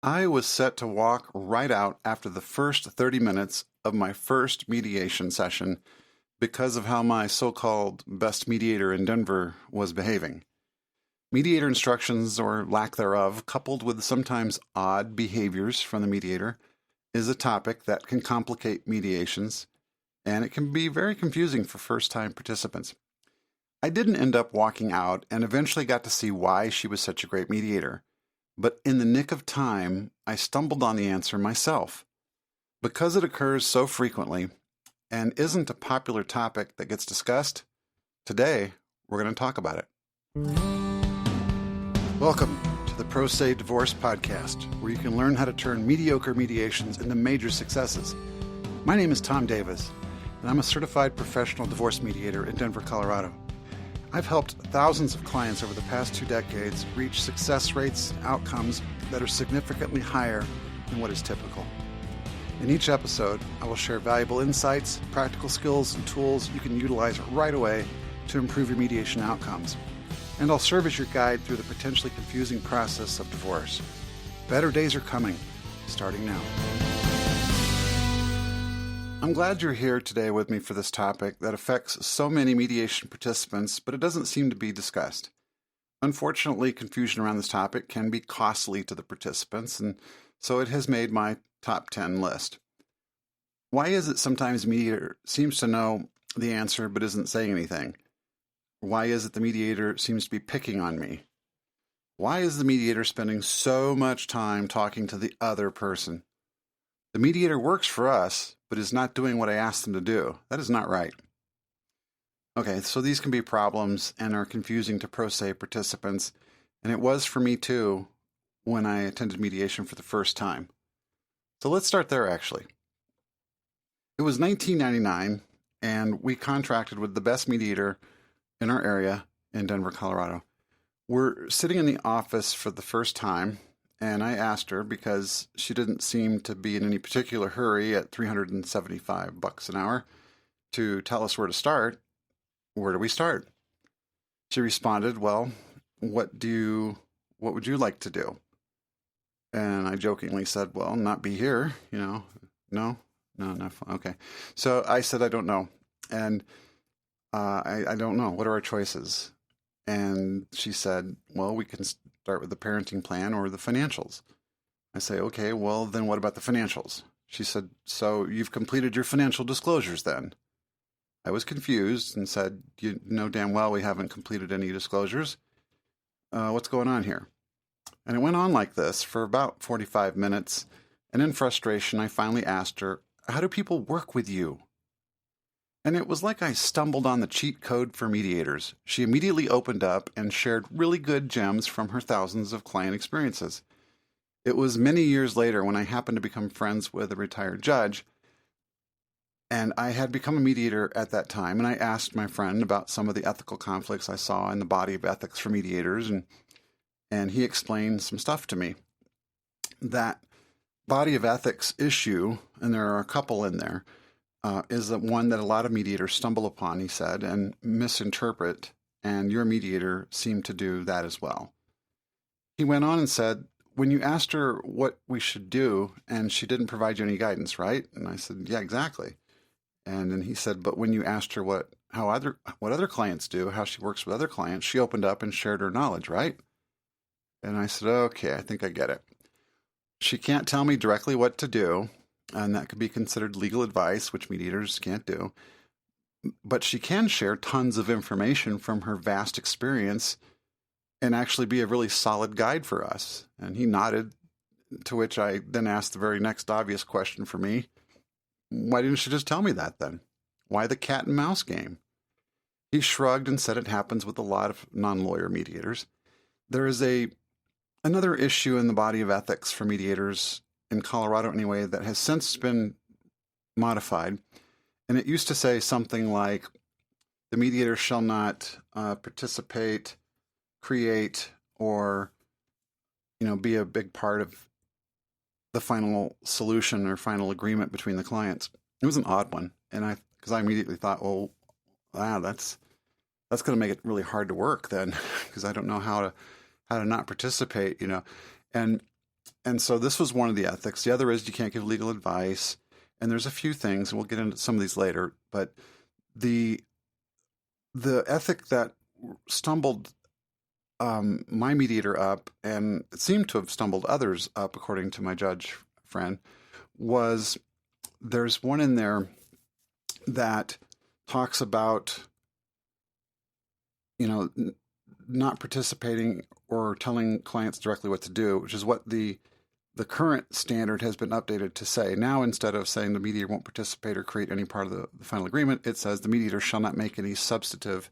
I was set to walk right out after the first 30 minutes of my first mediation session because of how my so-called best mediator in Denver was behaving. Mediator instructions, or lack thereof, coupled with sometimes odd behaviors from the mediator, is a topic that can complicate mediations, and it can be very confusing for first-time participants. I didn't end up walking out and eventually got to see why she was such a great mediator. But in the nick of time, I stumbled on the answer myself. Because it occurs so frequently and isn't a popular topic that gets discussed, today we're going to talk about it. Welcome to the Pro Se Divorce Podcast, where you can learn how to turn mediocre mediations into major successes. My name is Tom Davis, and I'm a certified professional divorce mediator in Denver, Colorado. I've helped thousands of clients over the past 2 decades reach success rates and outcomes that are significantly higher than what is typical. In each episode, I will share valuable insights, practical skills, and tools you can utilize right away to improve your mediation outcomes. And I'll serve as your guide through the potentially confusing process of divorce. Better days are coming, starting now. I'm glad you're here today with me for this topic that affects so many mediation participants, but it doesn't seem to be discussed. Unfortunately, confusion around this topic can be costly to the participants, and so it has made my top 10 list. Why is it sometimes the mediator seems to know the answer but isn't saying anything? Why is it the mediator seems to be picking on me? Why is the mediator spending so much time talking to the other person? The mediator works for us, but is not doing what I asked them to do. That is not right. Okay, so these can be problems and are confusing to pro se participants, and it was for me too when I attended mediation for the first time. So let's start there, actually. It was 1999, and we contracted with the best mediator in our area in Denver, Colorado. We're sitting in the office for the first time, and I asked her, because she didn't seem to be in any particular hurry at $375 an hour, to tell us where to start. Where do we start? She responded, well, what would you like to do? And I jokingly said, well, not be here, no, okay. So I said, I don't know. And I don't know. What are our choices? And she said, well, we can start with the parenting plan or the financials. I say, okay, well, then what about the financials? She said, so you've completed your financial disclosures then? I was confused and said, you know damn well we haven't completed any disclosures. What's going on here? And it went on like this for about 45 minutes. And in frustration, I finally asked her, how do people work with you? And it was like I stumbled on the cheat code for mediators. She immediately opened up and shared really good gems from her thousands of client experiences. It was many years later when I happened to become friends with a retired judge, and I had become a mediator at that time, and I asked my friend about some of the ethical conflicts I saw in the body of ethics for mediators, and he explained some stuff to me. That body of ethics issue, and there are a couple in there, is the one that a lot of mediators stumble upon, he said, and misinterpret, and your mediator seemed to do that as well. He went on and said, when you asked her what we should do, and she didn't provide you any guidance, right? And I said, yeah, exactly. And then he said, but when you asked her what other clients do, how she works with other clients, she opened up and shared her knowledge, right? And I said, okay, I think I get it. She can't tell me directly what to do, and that could be considered legal advice, which mediators can't do. But she can share tons of information from her vast experience and actually be a really solid guide for us. And he nodded, to which I then asked the very next obvious question for me. Why didn't she just tell me that then? Why the cat and mouse game? He shrugged and said it happens with a lot of non-lawyer mediators. There is another issue in the body of ethics for mediators in Colorado anyway, that has since been modified. And it used to say something like, the mediator shall not participate, create, or, be a big part of the final solution or final agreement between the clients. It was an odd one. And because I immediately thought, well, wow, that's going to make it really hard to work then, because I don't know how to not participate, And And so this was one of the ethics. The other is you can't give legal advice. And there's a few things, and we'll get into some of these later. But the ethic that stumbled my mediator up, and it seemed to have stumbled others up, according to my judge friend, was there's one in there that talks about, not participating or telling clients directly what to do, which is what the current standard has been updated to say. Now, instead of saying the mediator won't participate or create any part of the final agreement, it says the mediator shall not make any substantive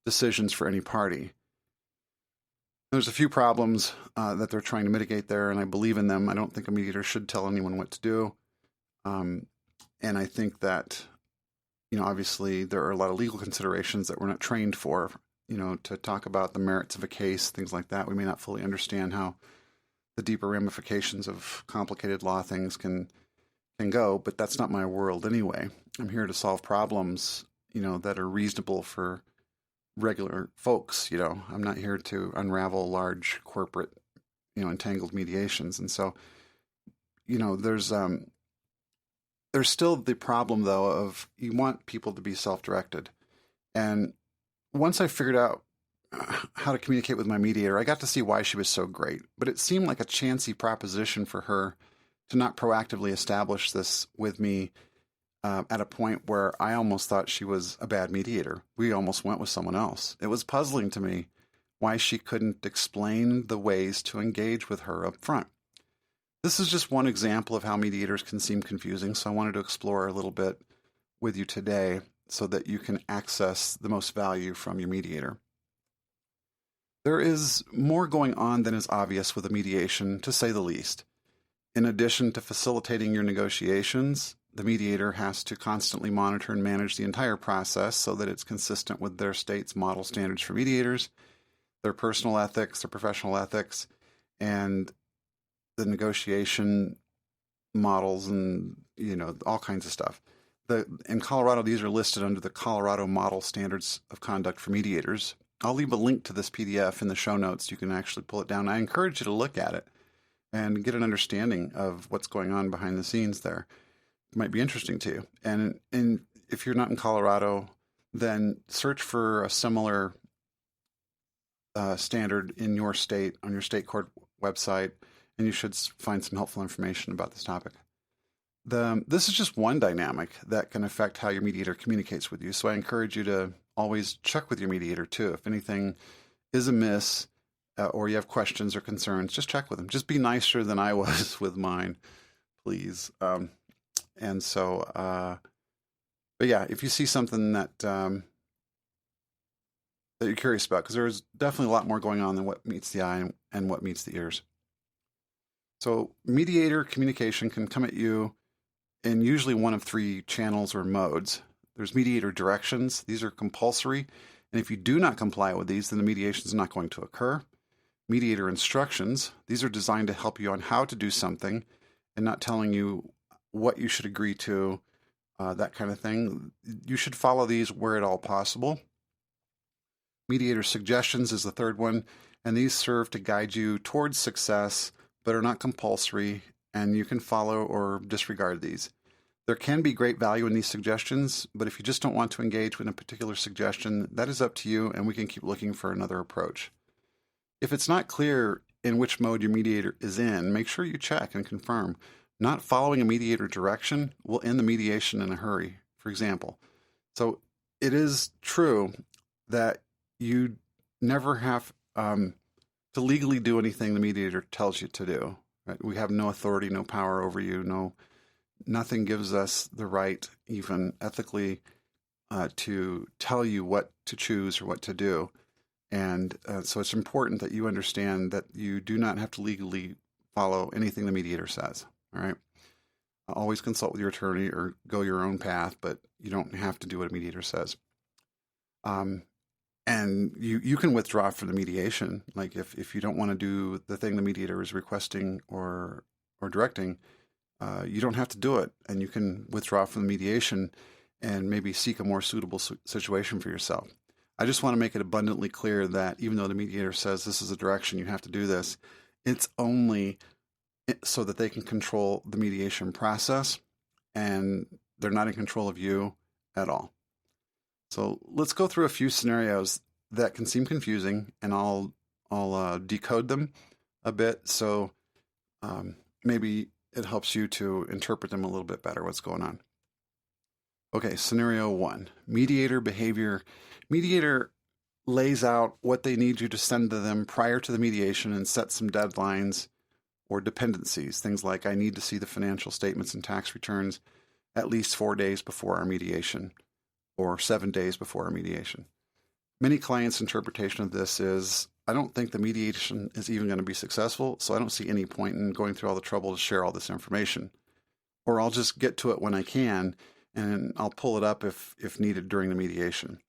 decisions for any party. There's a few problems that they're trying to mitigate there, and I believe in them. I don't think a mediator should tell anyone what to do. And I think that, obviously there are a lot of legal considerations that we're not trained for, to talk about the merits of a case, things like that. We may not fully understand how the deeper ramifications of complicated law things can go, but that's not my world anyway. I'm here to solve problems, that are reasonable for regular folks. I'm not here to unravel large corporate, entangled mediations. And so, there's still the problem though of you want people to be self-directed. And once I figured out how to communicate with my mediator, I got to see why she was so great. But it seemed like a chancy proposition for her to not proactively establish this with me at a point where I almost thought she was a bad mediator. We almost went with someone else. It was puzzling to me why she couldn't explain the ways to engage with her up front. This is just one example of how mediators can seem confusing, so I wanted to explore a little bit with you today so that you can access the most value from your mediator. There is more going on than is obvious with a mediation, to say the least. In addition to facilitating your negotiations, the mediator has to constantly monitor and manage the entire process so that it's consistent with their state's model standards for mediators, their personal ethics, their professional ethics, and the negotiation models and, all kinds of stuff. In Colorado, these are listed under the Colorado Model Standards of Conduct for Mediators. I'll leave a link to this PDF in the show notes. You can actually pull it down. I encourage you to look at it and get an understanding of what's going on behind the scenes there. It might be interesting to you. And if you're not in Colorado, then search for a similar standard in your state on your state court website, and you should find some helpful information about this topic. This is just one dynamic that can affect how your mediator communicates with you. So I encourage you to always check with your mediator too. If anything is amiss or you have questions or concerns, just check with them. Just be nicer than I was with mine, please. But yeah, if you see something that you're curious about, because there's definitely a lot more going on than what meets the eye and what meets the ears. So mediator communication can come at you in usually one of three channels or modes. There's mediator directions. These are compulsory. And if you do not comply with these, then the mediation is not going to occur. Mediator instructions. These are designed to help you on how to do something and not telling you what you should agree to, that kind of thing. You should follow these where at all possible. Mediator suggestions is the third one. And these serve to guide you towards success, but are not compulsory, and you can follow or disregard these. There can be great value in these suggestions, but if you just don't want to engage with a particular suggestion, that is up to you, and we can keep looking for another approach. If it's not clear in which mode your mediator is in, make sure you check and confirm. Not following a mediator direction will end the mediation in a hurry, for example. So it is true that you never have to legally do anything the mediator tells you to do. Right? We have no authority, no power over you. Nothing gives us the right, even ethically, to tell you what to choose or what to do. And so it's important that you understand that you do not have to legally follow anything the mediator says. All right. Always consult with your attorney or go your own path, but you don't have to do what a mediator says. And you can withdraw from the mediation. Like if you don't want to do the thing the mediator is requesting or directing, you don't have to do it. And you can withdraw from the mediation and maybe seek a more suitable situation for yourself. I just want to make it abundantly clear that even though the mediator says this is a direction, you have to do this, it's only so that they can control the mediation process, and they're not in control of you at all. So let's go through a few scenarios that can seem confusing, and I'll decode them a bit, so maybe it helps you to interpret them a little bit better, what's going on. Okay, scenario 1, mediator behavior. Mediator lays out what they need you to send to them prior to the mediation and set some deadlines or dependencies. Things like, I need to see the financial statements and tax returns at least 4 days before our mediation, or 7 days before our mediation. Many clients' interpretation of this is, I don't think the mediation is even going to be successful, so I don't see any point in going through all the trouble to share all this information. Or I'll just get to it when I can, and I'll pull it up if needed during the mediation.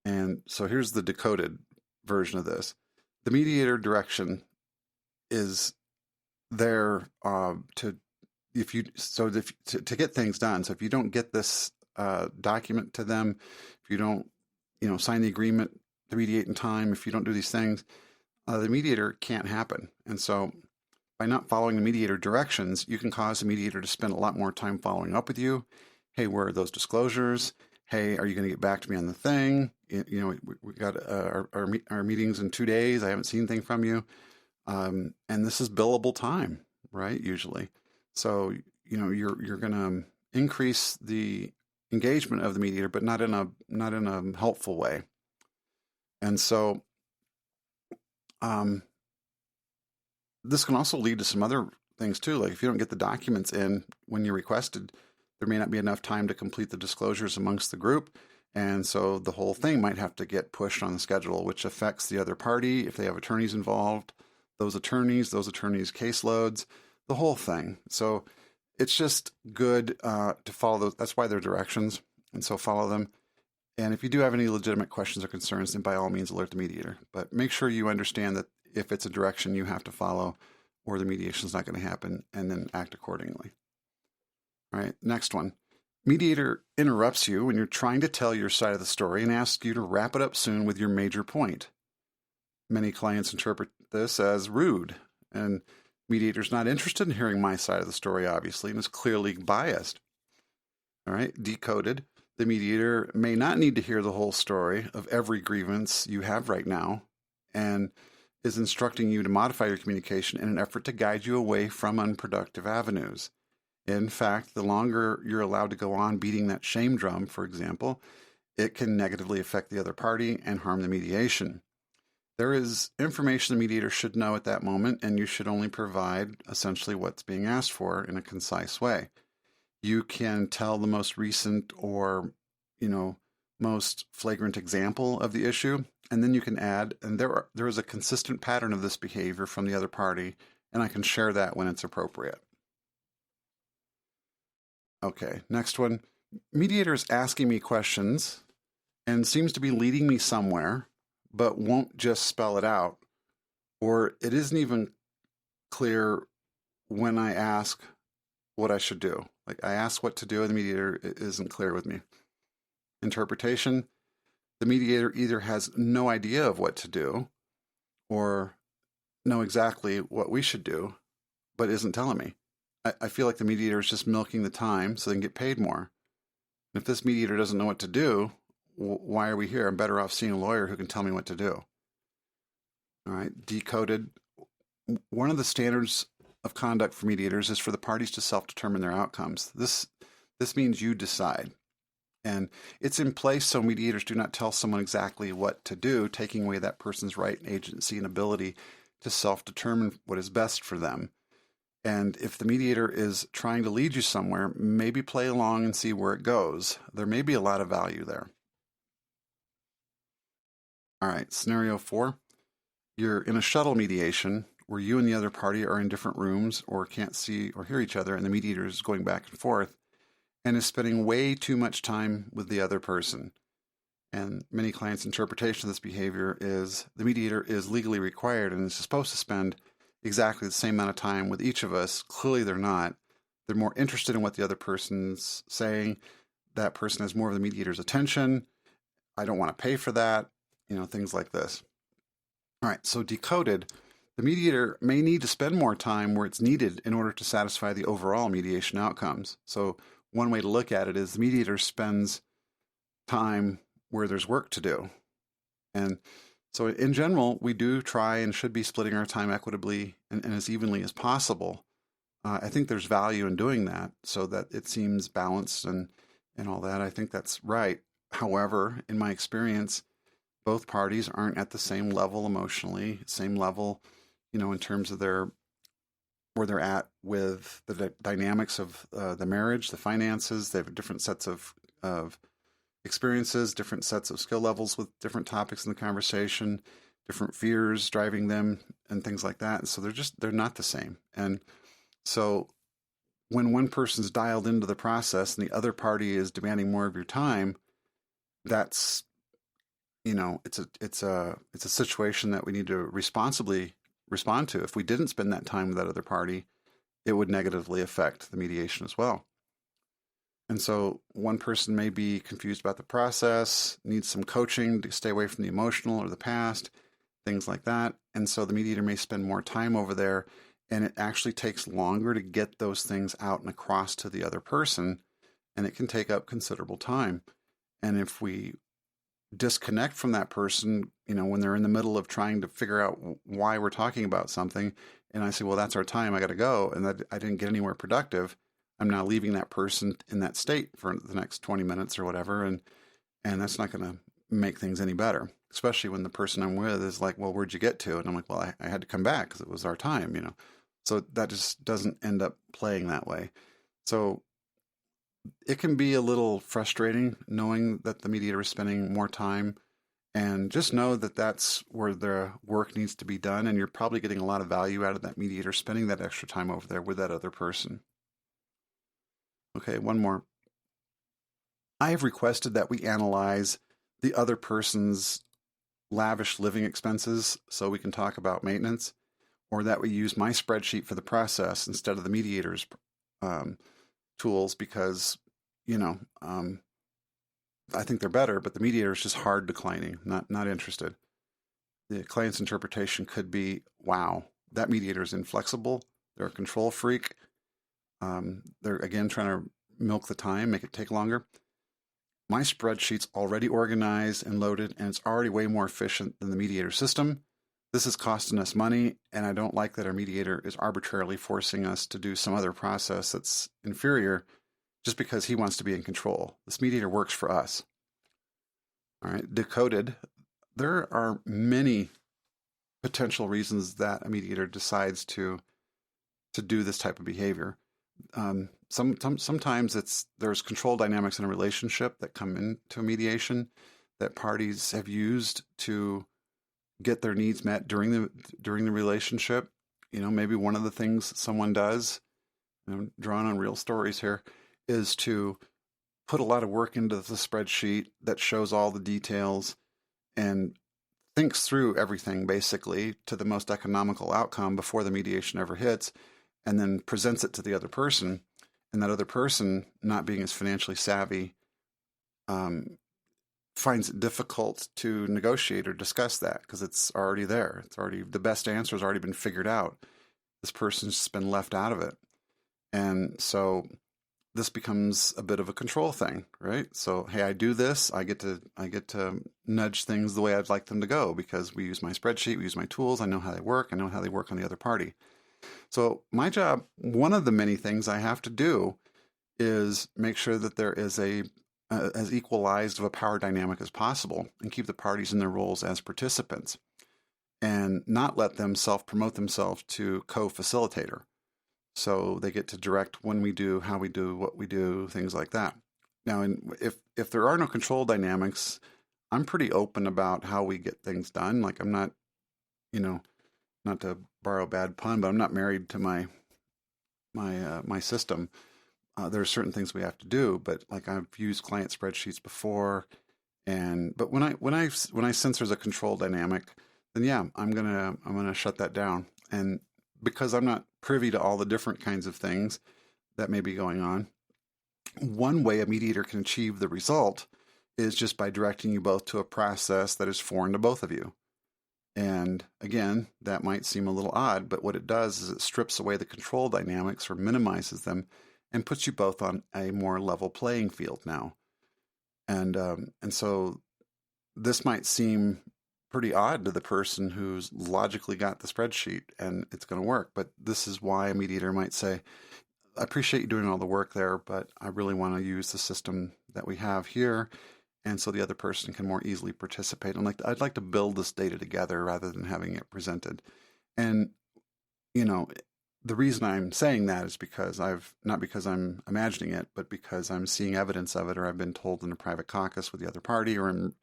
And so here's the decoded version of this. The mediator direction is there to get things done. So if you don't get this document to them, if you don't sign the agreement to mediate in time, if you don't do these things, the mediator can't happen. And so by not following the mediator directions, you can cause the mediator to spend a lot more time following up with you. Hey, where are those disclosures? Hey, are you going to get back to me on the thing? We got our meetings in 2 days. I haven't seen anything from you. And this is billable time, right? Usually. So, you're going to increase the engagement of the mediator, but not in a helpful way. And so, this can also lead to some other things too. Like if you don't get the documents in when you're requested, there may not be enough time to complete the disclosures amongst the group. And so the whole thing might have to get pushed on the schedule, which affects the other party. If they have attorneys involved, those attorneys' caseloads, the whole thing. So it's just good to follow those. That's why they're directions. And so follow them. And if you do have any legitimate questions or concerns, then by all means alert the mediator. But make sure you understand that if it's a direction you have to follow or the mediation is not going to happen, and then act accordingly. All right, next one. Mediator interrupts you when you're trying to tell your side of the story and asks you to wrap it up soon with your major point. Many clients interpret this as rude, and mediator's not interested in hearing my side of the story, obviously, and is clearly biased. All right, decoded. The mediator may not need to hear the whole story of every grievance you have right now, and is instructing you to modify your communication in an effort to guide you away from unproductive avenues. In fact, the longer you're allowed to go on beating that shame drum, for example, it can negatively affect the other party and harm the mediation. There is information the mediator should know at that moment, and you should only provide essentially what's being asked for in a concise way. You can tell the most recent or, most flagrant example of the issue, and then you can add, and there is a consistent pattern of this behavior from the other party, and I can share that when it's appropriate. Okay, next one. Mediator is asking me questions and seems to be leading me somewhere, but won't just spell it out, or it isn't even clear when I ask what I should do. Like I ask what to do, and the mediator isn't clear with me. Interpretation. The mediator either has no idea of what to do or know exactly what we should do, but isn't telling me. I feel like the mediator is just milking the time so they can get paid more. And if this mediator doesn't know what to do, why are we here? I'm better off seeing a lawyer who can tell me what to do. All right, decoded. One of the standards of conduct for mediators is for the parties to self-determine their outcomes. This means you decide. And it's in place so mediators do not tell someone exactly what to do, taking away that person's right, agency, and ability to self-determine what is best for them. And if the mediator is trying to lead you somewhere, maybe play along and see where it goes. There may be a lot of value there. All right, scenario 4. You're in a shuttle mediation where you and the other party are in different rooms or can't see or hear each other, and the mediator is going back and forth and is spending way too much time with the other person. And many clients' interpretation of this behavior is the mediator is legally required and is supposed to spend exactly the same amount of time with each of us. Clearly they're not. They're more interested in what the other person's saying. That person has more of the mediator's attention. I don't want to pay for that. Things like this. All right, so decoded, The mediator may need to spend more time where it's needed in order to satisfy the overall mediation outcomes. So one way to look at it is the mediator spends time where there's work to do. And so in general, we do try and should be splitting our time equitably and as evenly as possible. I think there's value in doing that so that it seems balanced and all that. I think that's right. However, in my experience, both parties aren't at the same level emotionally, same level, in terms of where they're at with the dynamics of the marriage, the finances. They have different sets of experiences, different sets of skill levels with different topics in the conversation, different fears driving them and things like that. And so they're not the same. And so when one person's dialed into the process and the other party is demanding more of your time, that's, it's a situation that we need to responsibly respond to. If we didn't spend that time with that other party, it would negatively affect the mediation as well. And so one person may be confused about the process, needs some coaching to stay away from the emotional or the past, things like that. And so the mediator may spend more time over there, and it actually takes longer to get those things out and across to the other person, and it can take up considerable time. And if we disconnect from that person, when they're in the middle of trying to figure out why we're talking about something, and I say, well, that's our time, I got to go, and that I didn't get anywhere productive, I'm now leaving that person in that state for the next 20 minutes or whatever, and that's not going to make things any better, especially when the person I'm with is like, well, where'd you get to? And I'm like, well, I had to come back because it was our time, So that just doesn't end up playing that way. So it can be a little frustrating knowing that the mediator is spending more time, and just know that that's where the work needs to be done, and you're probably getting a lot of value out of that mediator spending that extra time over there with that other person. Okay, one more. I have requested that we analyze the other person's lavish living expenses so we can talk about maintenance, or that we use my spreadsheet for the process instead of the mediator's tools, because, I think they're better, but the mediator is just hard declining, not interested. The client's interpretation could be, wow, that mediator is inflexible. They're a control freak. They're, again, trying to milk the time, make it take longer. My spreadsheet's already organized and loaded, and it's already way more efficient than the mediator system. This is costing us money, and I don't like that our mediator is arbitrarily forcing us to do some other process that's inferior just because he wants to be in control. This mediator works for us. All right, decoded. There are many potential reasons that a mediator decides to do this type of behavior. Sometimes there's control dynamics in a relationship that come into a mediation that parties have used to get their needs met during the relationship. Maybe one of the things someone does, drawing on real stories here, is to put a lot of work into the spreadsheet that shows all the details and thinks through everything basically to the most economical outcome before the mediation ever hits, and then presents it to the other person. And that other person, not being as financially savvy, finds it difficult to negotiate or discuss that because it's already there. The best answer has already been figured out. This person's just been left out of it. And so this becomes a bit of a control thing, right? So, hey, I do this, I get to nudge things the way I'd like them to go because we use my spreadsheet, we use my tools, I know how they work, I know how they work on the other party. So my job, one of the many things I have to do is make sure that there is as equalized of a power dynamic as possible and keep the parties in their roles as participants and not let them self-promote themselves to co-facilitator. So they get to direct when we do, how we do, what we do, things like that. Now, if there are no control dynamics, I'm pretty open about how we get things done. Like I'm not, not to borrow a bad pun, but I'm not married to my system. There are certain things we have to do, but like I've used client spreadsheets before, but when I sense there's a control dynamic, then yeah, I'm gonna shut that down. And because I'm not privy to all the different kinds of things that may be going on, one way a mediator can achieve the result is just by directing you both to a process that is foreign to both of you. And again, that might seem a little odd, but what it does is it strips away the control dynamics or minimizes them and puts you both on a more level playing field now. And so this might seem pretty odd to the person who's logically got the spreadsheet and it's going to work. But this is why a mediator might say, I appreciate you doing all the work there, but I really want to use the system that we have here. And so the other person can more easily participate. I'd like to build this data together rather than having it presented. And, the reason I'm saying that is because not because I'm imagining it, but because I'm seeing evidence of it, or I've been told in a private caucus with the other party, or I'm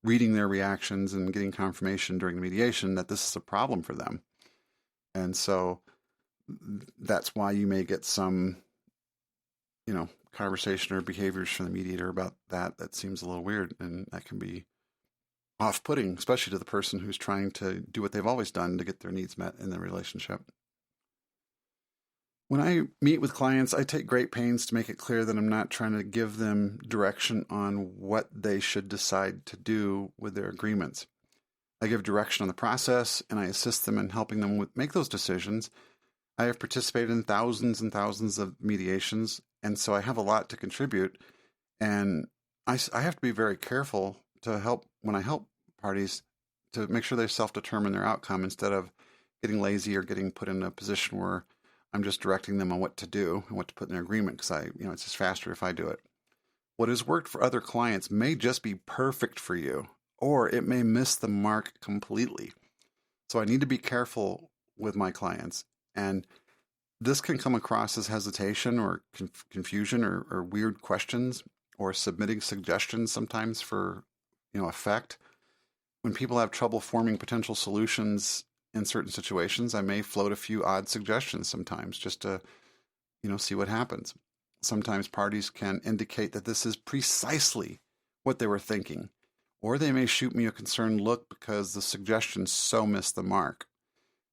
reading their reactions and getting confirmation during the mediation that this is a problem for them. And so that's why you may get some, conversation or behaviors from the mediator about that seems a little weird, and that can be off-putting, especially to the person who's trying to do what they've always done to get their needs met in the relationship. When I meet with clients, I take great pains to make it clear that I'm not trying to give them direction on what they should decide to do with their agreements. I give direction on the process, and I assist them in helping them make those decisions. I have participated in thousands and thousands of mediations, and so I have a lot to contribute. And I have to be very careful when I help parties to make sure they self-determine their outcome instead of getting lazy or getting put in a position where I'm just directing them on what to do and what to put in their agreement because it's just faster if I do it. What has worked for other clients may just be perfect for you, or it may miss the mark completely. So I need to be careful with my clients. And this can come across as hesitation or confusion or weird questions or submitting suggestions sometimes for, effect. When people have trouble forming potential solutions in certain situations, I may float a few odd suggestions sometimes just to, see what happens. Sometimes parties can indicate that this is precisely what they were thinking, or they may shoot me a concerned look because the suggestion so missed the mark.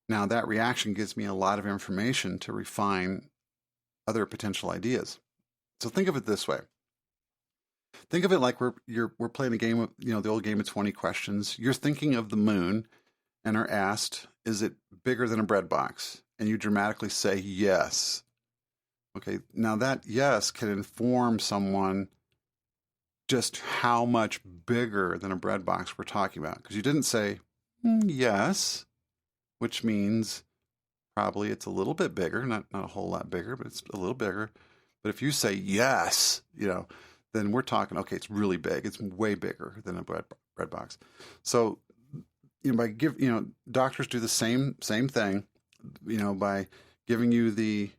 Now, that reaction gives me a lot of information to refine other potential ideas. So think of it this way. Think of it like we're playing a game of, the old game of 20 questions. You're thinking of the moon and are asked, is it bigger than a bread box? And you dramatically say yes. Okay, now that yes can inform someone just how much bigger than a bread box we're talking about. Because you didn't say yes, which means probably it's a little bit bigger, not a whole lot bigger, but it's a little bigger. But if you say yes, then we're talking, okay, it's really big. It's way bigger than a bread box. So, doctors do the same thing, by giving you the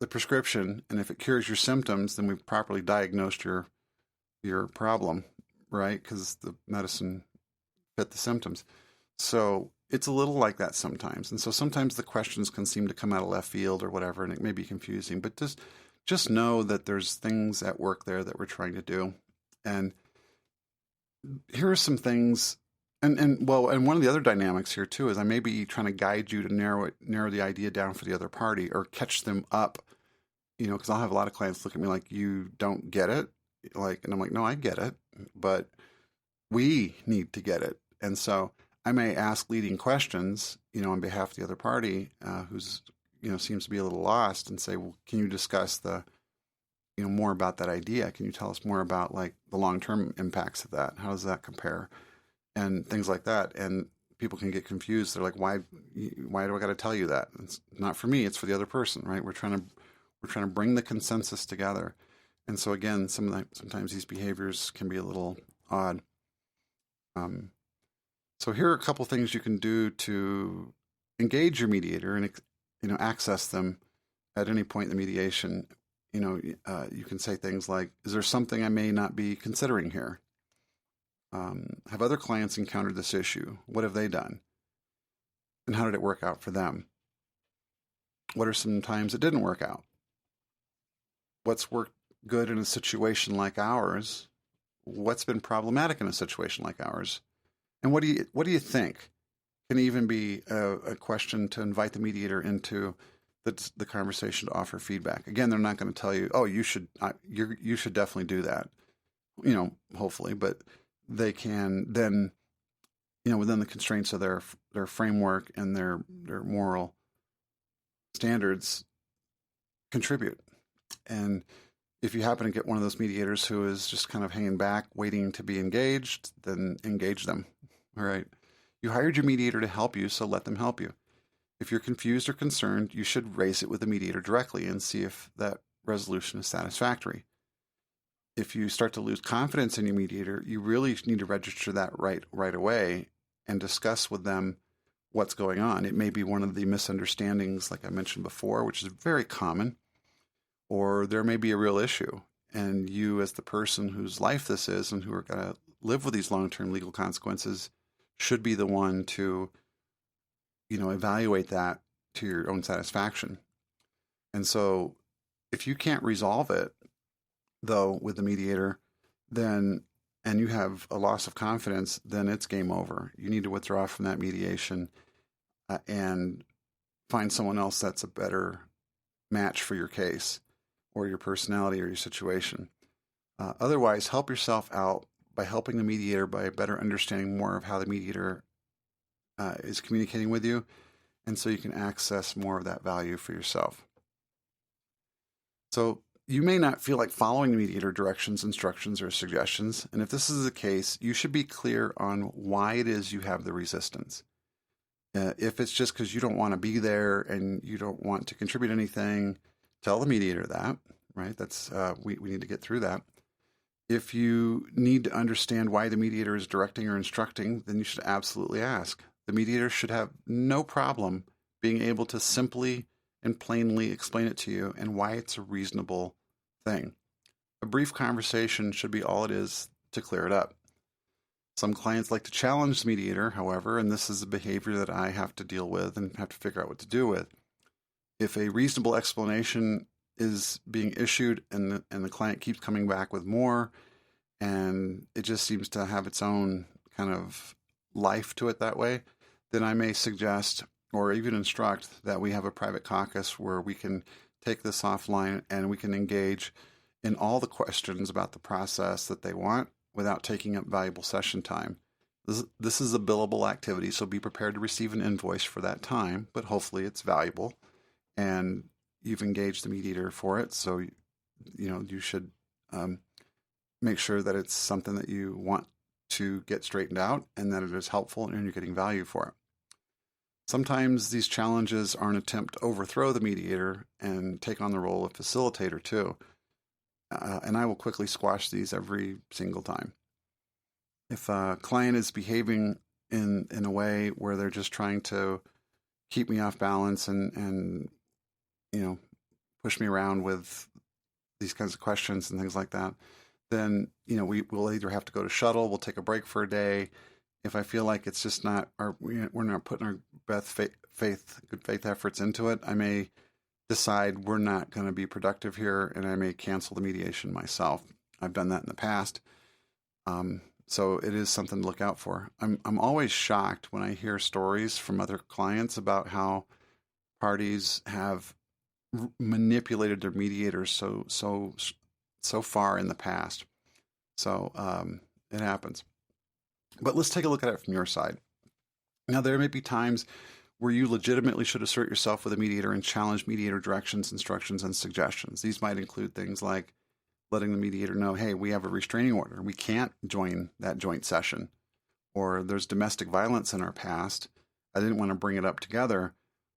prescription, and if it cures your symptoms, then we've properly diagnosed your problem, right? Because the medicine fit the symptoms. So it's a little like that sometimes. And so sometimes the questions can seem to come out of left field or whatever, and it may be confusing, but just know that there's things at work there that we're trying to do. And here are some things, and one of the other dynamics here too is I may be trying to guide you to narrow the idea down for the other party or catch them up, because I'll have a lot of clients look at me like, you don't get it. And I'm like, no, I get it, but we need to get it. And so I may ask leading questions, on behalf of the other party, who's, seems to be a little lost, and say, well, can you discuss more about that idea? Can you tell us more about like the long-term impacts of that? How does that compare? And things like that. And people can get confused. They're like, why do I got to tell you that? It's not for me. It's for the other person, right? We're trying to bring the consensus together. And so again, sometimes these behaviors can be a little odd. So here are a couple things you can do to engage your mediator and access them at any point in the mediation. You can say things like, is there something I may not be considering here? Have other clients encountered this issue? What have they done? And how did it work out for them? What are some times it didn't work out? What's worked good in a situation like ours? What's been problematic in a situation like ours? And what do you think can even be a question to invite the mediator into the conversation to offer feedback? Again, they're not going to tell you, oh, you should definitely do that, hopefully, but they can then, within the constraints of their framework and their moral standards, contribute. And if you happen to get one of those mediators who is just kind of hanging back, waiting to be engaged, then engage them. All right. You hired your mediator to help you, so let them help you. If you're confused or concerned, you should raise it with the mediator directly and see if that resolution is satisfactory. If you start to lose confidence in your mediator, you really need to register that right away and discuss with them what's going on. It may be one of the misunderstandings, like I mentioned before, which is very common, or there may be a real issue. And you, as the person whose life this is and who are going to live with these long-term legal consequences, should be the one to, evaluate that to your own satisfaction. And so if you can't resolve it, though, with the mediator, then, and you have a loss of confidence, then it's game over. You need to withdraw from that mediation and find someone else that's a better match for your case or your personality or your situation. Otherwise, help yourself out by helping the mediator by better understanding more of how the mediator is communicating with you, and so you can access more of that value for yourself. So you may not feel like following the mediator directions, instructions, or suggestions, and if this is the case, you should be clear on why it is you have the resistance. If it's just because you don't want to be there and you don't want to contribute anything, tell the mediator that, right? That's we need to get through that. If you need to understand why the mediator is directing or instructing, then you should absolutely ask. The mediator should have no problem being able to simply and plainly explain it to you and why it's a reasonable thing. A brief conversation should be all it is to clear it up. Some clients like to challenge the mediator, however, and this is a behavior that I have to deal with and have to figure out what to do with. If a reasonable explanation is being issued and the client keeps coming back with more, and it just seems to have its own kind of life to it that way, then I may suggest or even instruct that we have a private caucus where we can take this offline and we can engage in all the questions about the process that they want without taking up valuable session time. This is a billable activity, so be prepared to receive an invoice for that time, but hopefully it's valuable and you've engaged the mediator for it. So, you should make sure that it's something that you want to get straightened out and that it is helpful and you're getting value for it. Sometimes these challenges are an attempt to overthrow the mediator and take on the role of facilitator too. And I will quickly squash these every single time. If a client is behaving in a way where they're just trying to keep me off balance and push me around with these kinds of questions and things like that, then we'll either have to go to shuttle, we'll take a break for a day. If I feel like it's just not, we're not putting our good faith efforts into it, I may decide we're not going to be productive here, and I may cancel the mediation myself. I've done that in the past, so it is something to look out for. I'm always shocked when I hear stories from other clients about how parties have manipulated their mediators so far in the past. So it happens. But let's take a look at it from your side. Now, there may be times where you legitimately should assert yourself with a mediator and challenge mediator directions, instructions, and suggestions. These might include things like letting the mediator know, hey, we have a restraining order. We can't join that joint session. Or there's domestic violence in our past. I didn't want to bring it up together,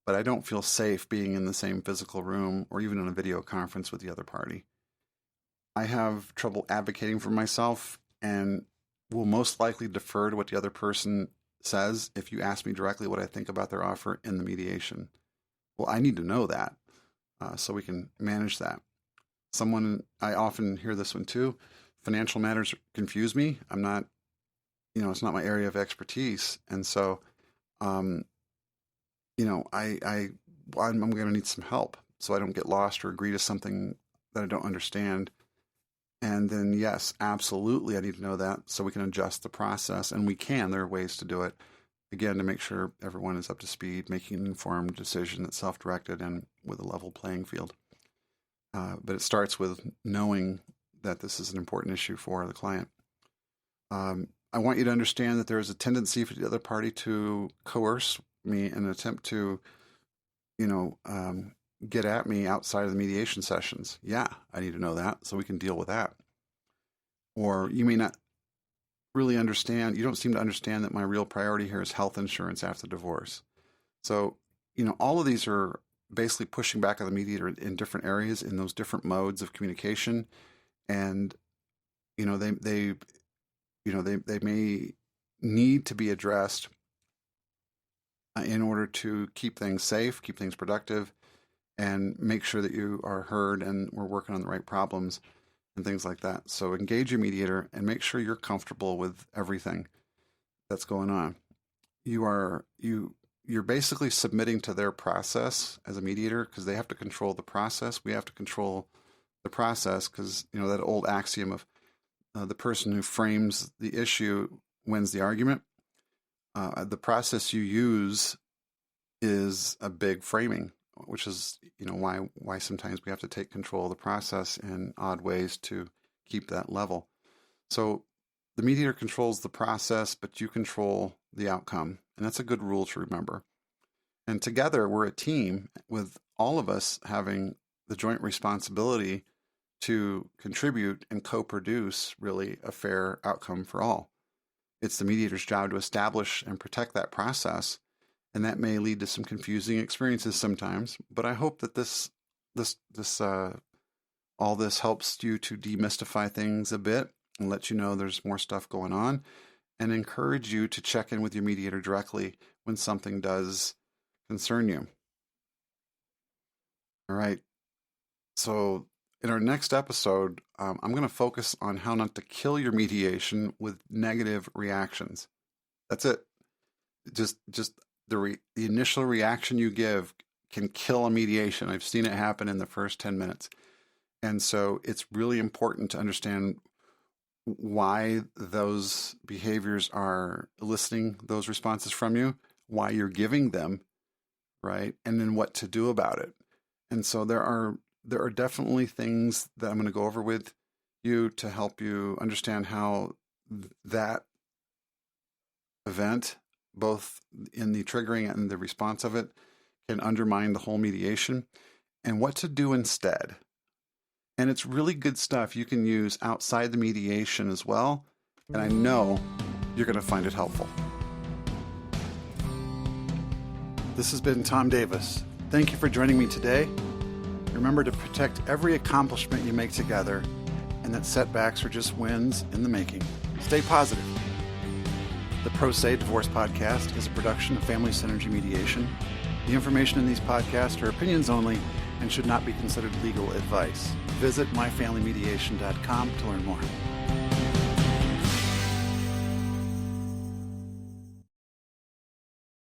but I don't feel safe being in the same physical room or even in a video conference with the other party. I have trouble advocating for myself and will most likely defer to what the other person says if you ask me directly what I think about their offer in the mediation. Well, I need to know that so we can manage that. I often hear this one too, financial matters confuse me. I'm not, it's not my area of expertise. And so, I'm going to need some help so I don't get lost or agree to something that I don't understand. And then, yes, absolutely, I need to know that so we can adjust the process. And there are ways to do it, again, to make sure everyone is up to speed, making an informed decision that's self-directed and with a level playing field. But it starts with knowing that this is an important issue for the client. I want you to understand that there is a tendency for the other party to coerce me in an attempt to, get at me outside of the mediation sessions. Yeah, I need to know that so we can deal with that. Or you may not really understand, you don't seem to understand that my real priority here is health insurance after divorce. So, all of these are basically pushing back on the mediator in different areas, in those different modes of communication. And, they may need to be addressed in order to keep things safe, keep things productive, and make sure that you are heard and we're working on the right problems and things like that. So engage your mediator and make sure you're comfortable with everything that's going on. You're basically submitting to their process as a mediator, because they have to control the process. We have to control the process, because that old axiom of the person who frames the issue wins the argument. The process you use is a big framing, which is why sometimes we have to take control of the process in odd ways to keep that level. So the mediator controls the process, but you control the outcome, and that's a good rule to remember. And together we're a team, with all of us having the joint responsibility to contribute and co-produce really a fair outcome for all. It's the mediator's job to establish and protect that process, and that may lead to some confusing experiences sometimes. But I hope that all this helps you to demystify things a bit and let you know there's more stuff going on, and encourage you to check in with your mediator directly when something does concern you. All right. So in our next episode, I'm going to focus on how not to kill your mediation with negative reactions. That's it. Just the initial reaction you give can kill a mediation. I've seen it happen in the first 10 minutes. And so it's really important to understand why those behaviors are eliciting those responses from you, why you're giving them, right? And then what to do about it. And so there are definitely things that I'm going to go over with you to help you understand how that event, both in the triggering and the response of it, can undermine the whole mediation, and what to do instead. And it's really good stuff you can use outside the mediation as well. And I know you're going to find it helpful. This has been Tom Davis. Thank you for joining me today. Remember to protect every accomplishment you make together, and that setbacks are just wins in the making. Stay positive. The Pro Se Divorce Podcast is a production of Family Synergy Mediation. The information in these podcasts are opinions only and should not be considered legal advice. Visit myfamilymediation.com to learn more.